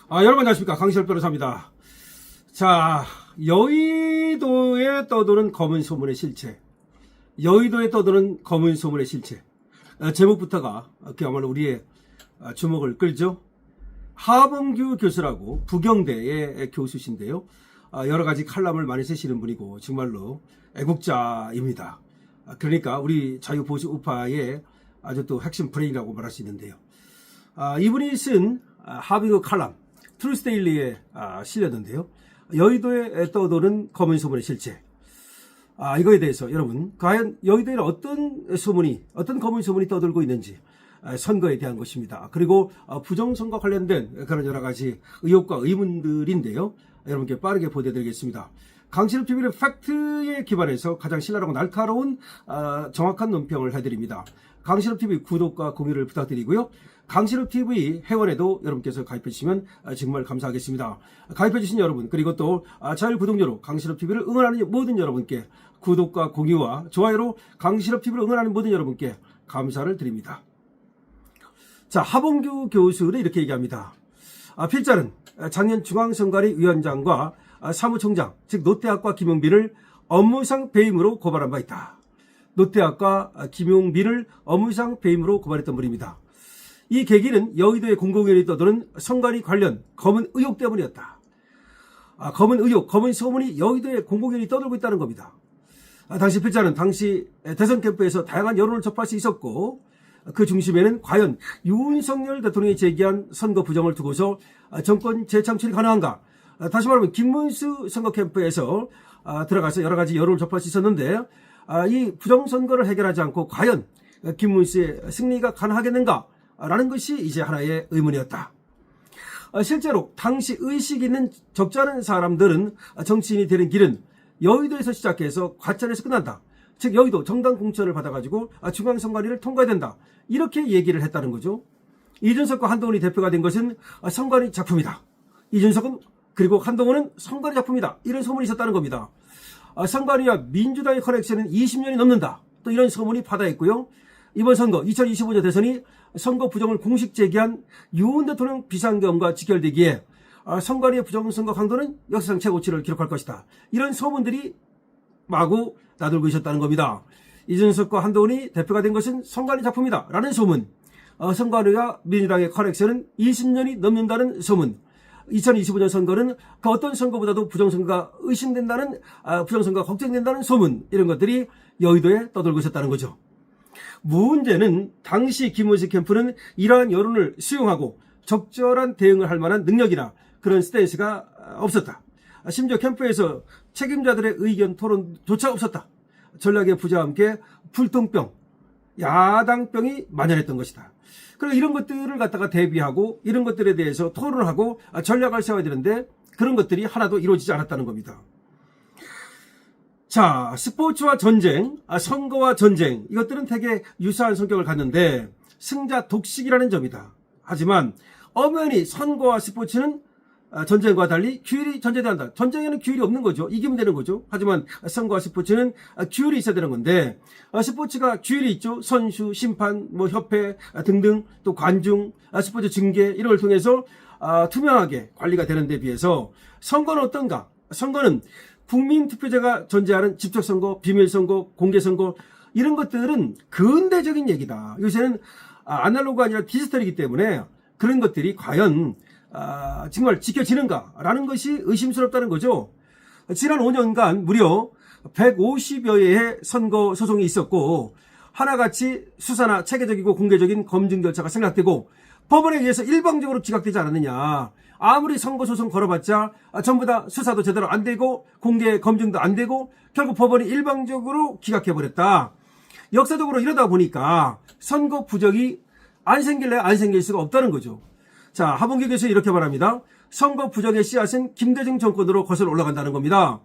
여러분 안녕하십니까. 강시열 변호사입니다. 자, 여의도에 떠도는 검은 소문의 실체. 여의도에 떠도는 검은 소문의 실체. 제목부터가 그야말로 우리의 주목을 끌죠. 하범규 교수라고 부경대의 교수신데요. 여러 가지 칼럼을 많이 쓰시는 분이고 정말로 애국자입니다. 그러니까 우리 자유보수 우파의 아주 또 핵심 브레인이라고 말할 수 있는데요. 이분이 쓴 하범규 칼럼 트루스데일리에 실렸는데요. 여의도에 떠도는 검은 소문의 실체. 이거에 대해서 여러분 과연 여의도에는 어떤 검은 소문이 떠돌고 있는지, 선거에 대한 것입니다. 그리고 부정선거 관련된 그런 여러 가지 의혹과 의문들인데요. 여러분께 빠르게 보내드리겠습니다. 강신업 TV는 팩트에 기반해서 가장 신랄하고 날카로운 정확한 논평을 해드립니다. 강신업 TV 구독과 공유를 부탁드리고요. 강신업 TV 회원에도 여러분께서 가입해 주시면 정말 감사하겠습니다. 가입해 주신 여러분, 그리고 또 자율구독료로 강신업 TV를 응원하는 모든 여러분께 구독과 공유와 좋아요로 강신업 TV를 응원하는 모든 여러분께 감사를 드립니다. 자, 하범규 교수는 이렇게 얘기합니다. 필자는 작년 중앙선관위 위원장과 사무총장, 즉 노태악과 김용빈을 업무상 배임으로 고발한 바 있다. 노태악과 김용빈을 업무상 배임으로 고발했던 분입니다. 이 계기는 여의도의 공공연히 떠도는 선관위 관련 검은 의혹 때문이었다. 검은 의혹, 검은 소문이 여의도에 공공연히 떠돌고 있다는 겁니다. 당시 필자는 당시 대선 캠프에서 다양한 여론을 접할 수 있었고, 그 중심에는 과연 윤석열 대통령이 제기한 선거 부정을 두고서 정권 재창출이 가능한가? 다시 말하면 김문수 선거 캠프에서 들어가서 여러 가지 여론을 접할 수 있었는데, 이 부정선거를 해결하지 않고 과연 김문수의 승리가 가능하겠는가? 라는 것이 이제 하나의 의문이었다. 실제로 당시 의식 있는 적지 않은 사람들은 정치인이 되는 길은 여의도에서 시작해서 과천에서 끝난다. 즉 여의도 정당 공천을 받아가지고 중앙선관위를 통과해야 된다. 이렇게 얘기를 했다는 거죠. 이준석과 한동훈이 대표가 된 것은 선관위 작품이다. 이준석은 그리고 한동훈은 선관위 작품이다. 이런 소문이 있었다는 겁니다. 선관위와 민주당의 커넥션은 20년이 넘는다. 또 이런 소문이 파다했고요. 이번 선거 2025년 대선이 선거 부정을 공식 제기한 윤 대통령 비상경과 직결되기에 선관위의 부정선거 강도는 역사상 최고치를 기록할 것이다. 이런 소문들이 마구 나돌고 있었다는 겁니다. 이준석과 한동훈이 대표가 된 것은 선관위 작품이다 라는 소문, 선관위와 민주당의 커넥션은 20년이 넘는다는 소문, 2025년 선거는 그 어떤 선거보다도 부정선거가 의심된다는, 부정선거가 걱정된다는 소문, 이런 것들이 여의도에 떠돌고 있었다는 거죠. 문제는 당시 김문수 캠프는 이러한 여론을 수용하고 적절한 대응을 할 만한 능력이나 그런 스탠스가 없었다. 심지어 캠프에서 책임자들의 의견 토론조차 없었다. 전략의 부자와 함께 불통병, 야당병이 만연했던 것이다. 그리고 이런 것들을 갖다가 대비하고 이런 것들에 대해서 토론하고 전략을 세워야 되는데 그런 것들이 하나도 이루어지지 않았다는 겁니다. 자, 스포츠와 전쟁, 선거와 전쟁, 이것들은 되게 유사한 성격을 갖는데 승자 독식이라는 점이다. 하지만 엄연히 선거와 스포츠는 전쟁과 달리 규율이 존재한다. 전쟁에는 규율이 없는 거죠. 이기면 되는 거죠. 하지만 선거와 스포츠는 규율이 있어야 되는 건데, 스포츠가 규율이 있죠. 선수, 심판, 협회 등등, 또 관중, 스포츠 중계 이런 걸 통해서 투명하게 관리가 되는 데 비해서 선거는 어떤가? 선거는 국민투표제가 존재하는 직접선거, 비밀선거, 공개선거, 이런 것들은 근대적인 얘기다. 요새는 아날로그가 아니라 디지털이기 때문에 그런 것들이 과연 정말 지켜지는가라는 것이 의심스럽다는 거죠. 지난 5년간 무려 150여 회의 선거 소송이 있었고, 하나같이 수사나 체계적이고 공개적인 검증 절차가 생략되고 법원에 의해서 일방적으로 기각되지 않았느냐. 아무리 선거소송 걸어봤자 전부 다 수사도 제대로 안 되고 공개 검증도 안 되고 결국 법원이 일방적으로 기각해버렸다. 역사적으로 이러다 보니까 선거 부정이 안 생길래 안 생길 수가 없다는 거죠. 자, 하범규 교수 이렇게 말합니다. 선거 부정의 씨앗은 김대중 정권으로 거슬러 올라간다는 겁니다.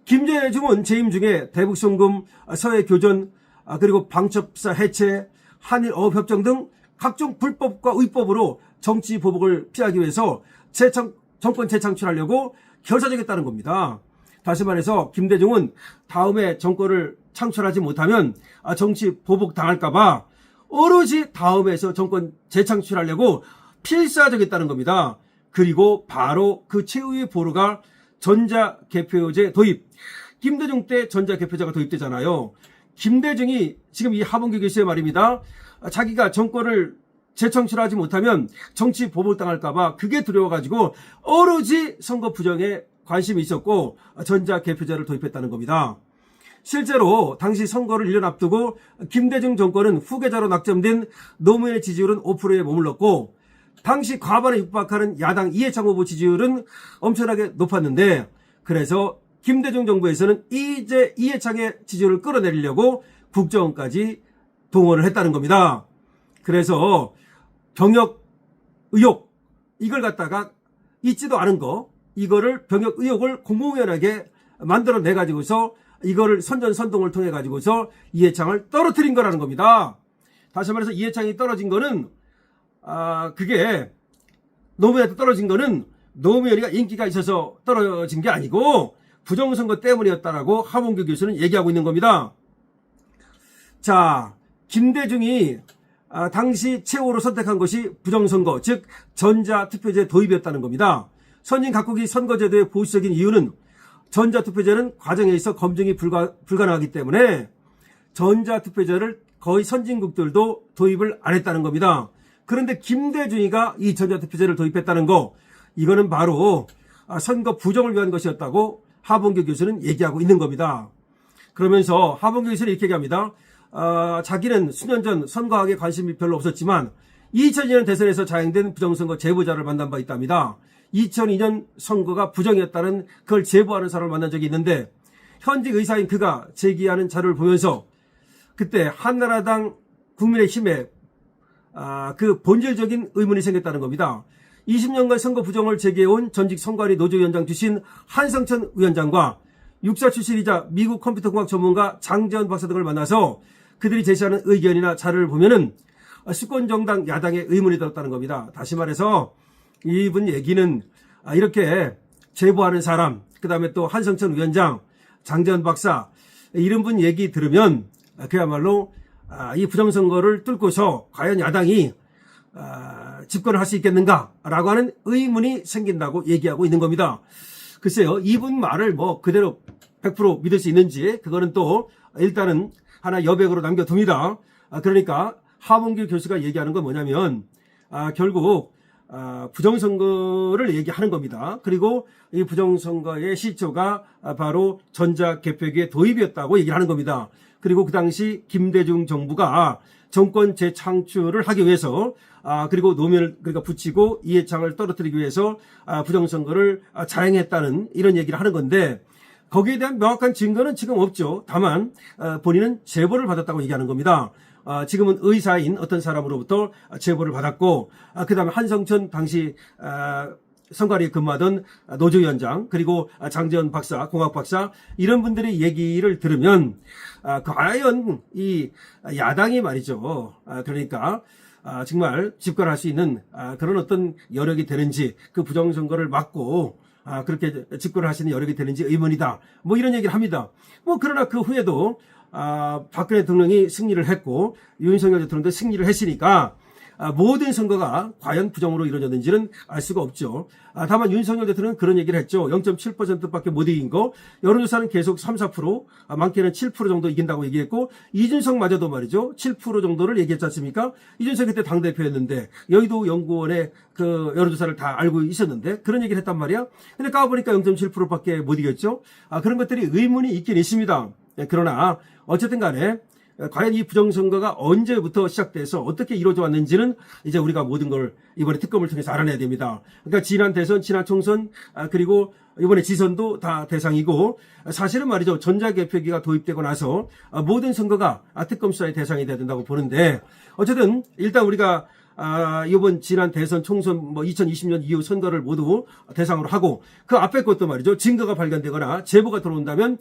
김대중은 재임 중에 대북송금, 서해교전, 그리고 방첩사 해체, 한일어업협정 등 각종 불법과 의법으로 정치 보복을 피하기 위해서 정권 재창출하려고 결사적이었다는 겁니다. 다시 말해서 김대중은 다음에 정권을 창출하지 못하면 정치 보복 당할까봐 오로지 다음에서 정권 재창출하려고 필사적이었다는 겁니다. 그리고 바로 그 최후의 보루가 전자개표제 도입. 김대중 때 전자개표제가 도입되잖아요. 김대중이 지금 이 하범규 교수의 말입니다. 자기가 정권을 재창출하지 못하면 정치 보복당할까봐 그게 두려워가지고 오로지 선거 부정에 관심이 있었고 전자개표제를 도입했다는 겁니다. 실제로 당시 선거를 1년 앞두고 김대중 정권은 후계자로 낙점된 노무현의 지지율은 5%에 머물렀고 당시 과반에 육박하는 야당 이해창 후보 지지율은 엄청나게 높았는데 그래서 김대중 정부에서는 이제 이해창의 지지율을 끌어내리려고 국정원까지 동원을 했다는 겁니다. 그래서 병역 의혹 이걸 갖다가 있지도 않은 거 이거를 병역 의혹을 공공연하게 만들어내 가지고서 이거를 선전선동을 통해 가지고서 이해창을 떨어뜨린 거라는 겁니다. 다시 말해서 이해창이 떨어진 거는 그게 노무현한테 떨어진 거는 노무현이가 인기가 있어서 떨어진 게 아니고 부정선거 때문이었다라고 하범규 교수는 얘기하고 있는 겁니다. 자, 김대중이 당시 최후로 선택한 것이 부정선거, 즉 전자투표제 도입이었다는 겁니다. 선진 각국이 선거제도의 보수적인 이유는 전자투표제는 과정에 있어 검증이 불가능하기 때문에 전자투표제를 거의 선진국들도 도입을 안 했다는 겁니다. 그런데 김대중이가 이 전자투표제를 도입했다는 거, 이거는 바로 선거 부정을 위한 것이었다고 하범규 교수는 얘기하고 있는 겁니다. 그러면서 하범규 교수는 이렇게 얘기합니다. 자기는 수년 전 선거학에 관심이 별로 없었지만 2002년 대선에서 자행된 부정선거 제보자를 만난 바 있답니다. 2002년 선거가 부정이었다는 그걸 제보하는 사람을 만난 적이 있는데 현직 의사인 그가 제기하는 자료를 보면서 그때 한나라당 국민의힘에 그 본질적인 의문이 생겼다는 겁니다. 20년간 선거 부정을 제기해온 전직 선관위 노조위원장 출신 한성천 위원장과 육사 출신이자 미국 컴퓨터공학 전문가 장재원 박사 등을 만나서 그들이 제시하는 의견이나 자료를 보면은 수권정당 야당의 의문이 들었다는 겁니다. 다시 말해서 이분 얘기는 이렇게 제보하는 사람, 그 다음에 또 한성천 위원장, 장재원 박사 이런 분 얘기 들으면 그야말로 이 부정선거를 뚫고서 과연 야당이 집권을 할 수 있겠는가라고 하는 의문이 생긴다고 얘기하고 있는 겁니다. 글쎄요, 이분 말을 뭐 그대로 100% 믿을 수 있는지 그거는 또 일단은 하나 여백으로 남겨둡니다. 그러니까 하범규 교수가 얘기하는 건 뭐냐면 결국 부정선거를 얘기하는 겁니다. 그리고 이 부정선거의 시초가 바로 전자개표기의 도입이었다고 얘기를 하는 겁니다. 그리고 그 당시 김대중 정부가 정권 재창출을 하기 위해서 그리고 노무현을 그러니까 붙이고 이해창을 떨어뜨리기 위해서 부정선거를 자행했다는 이런 얘기를 하는 건데 거기에 대한 명확한 증거는 지금 없죠. 다만 본인은 제보를 받았다고 얘기하는 겁니다. 지금은 의사인 어떤 사람으로부터 제보를 받았고 그 다음에 한성천 당시 선관위에 근무하던 노조위원장 그리고 장재원 박사, 공학 박사 이런 분들의 얘기를 들으면 과연 이 야당이 말이죠. 그러니까 정말 집권할 수 있는 그런 어떤 여력이 되는지 그 부정선거를 막고 그렇게 집권을 하시는 여력이 되는지 의문이다. 뭐 이런 얘기를 합니다. 뭐 그러나 그 후에도 박근혜 대통령이 승리를 했고 윤석열 대통령도 승리를 했으니까 모든 선거가 과연 부정으로 이루어졌는지는 알 수가 없죠. 다만 윤석열 대통령은 그런 얘기를 했죠. 0.7%밖에 못 이긴 거. 여론조사는 계속 3, 4%, 많게는 7% 정도 이긴다고 얘기했고 이준석마저도 말이죠. 7% 정도를 얘기했지 않습니까? 이준석이 그때 당대표였는데 여의도 연구원의 그 여론조사를 다 알고 있었는데 그런 얘기를 했단 말이야. 근데 까보니까 0.7%밖에 못 이겼죠. 그런 것들이 의문이 있긴 있습니다. 그러나 어쨌든 간에 과연 이 부정선거가 언제부터 시작돼서 어떻게 이루어져 왔는지는 이제 우리가 모든 걸 이번에 특검을 통해서 알아내야 됩니다. 그러니까 지난 대선, 지난 총선, 그리고 이번에 지선도 다 대상이고 사실은 말이죠. 전자개표기가 도입되고 나서 모든 선거가 특검 수사의 대상이 돼야 된다고 보는데 어쨌든 일단 우리가 이번 지난 대선 총선 뭐 2020년 이후 선거를 모두 대상으로 하고 그 앞에 것도 말이죠. 증거가 발견되거나 제보가 들어온다면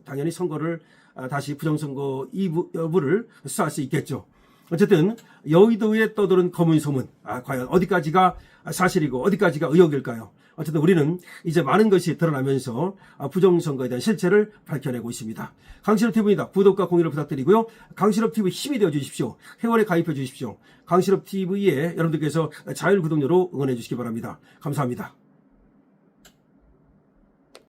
당연히 선거를 다시 부정선거 여부를 수사할 수 있겠죠. 어쨌든 여의도에 떠도는 검은 소문, 과연 어디까지가 사실이고 어디까지가 의혹일까요? 어쨌든 우리는 이제 많은 것이 드러나면서 부정선거에 대한 실체를 밝혀내고 있습니다. 강신업TV입니다. 구독과 공유를 부탁드리고요. 강신업TV 힘이 되어 주십시오. 회원에 가입해 주십시오. 강신업TV에 여러분들께서 자율구독료로 응원해 주시기 바랍니다. 감사합니다.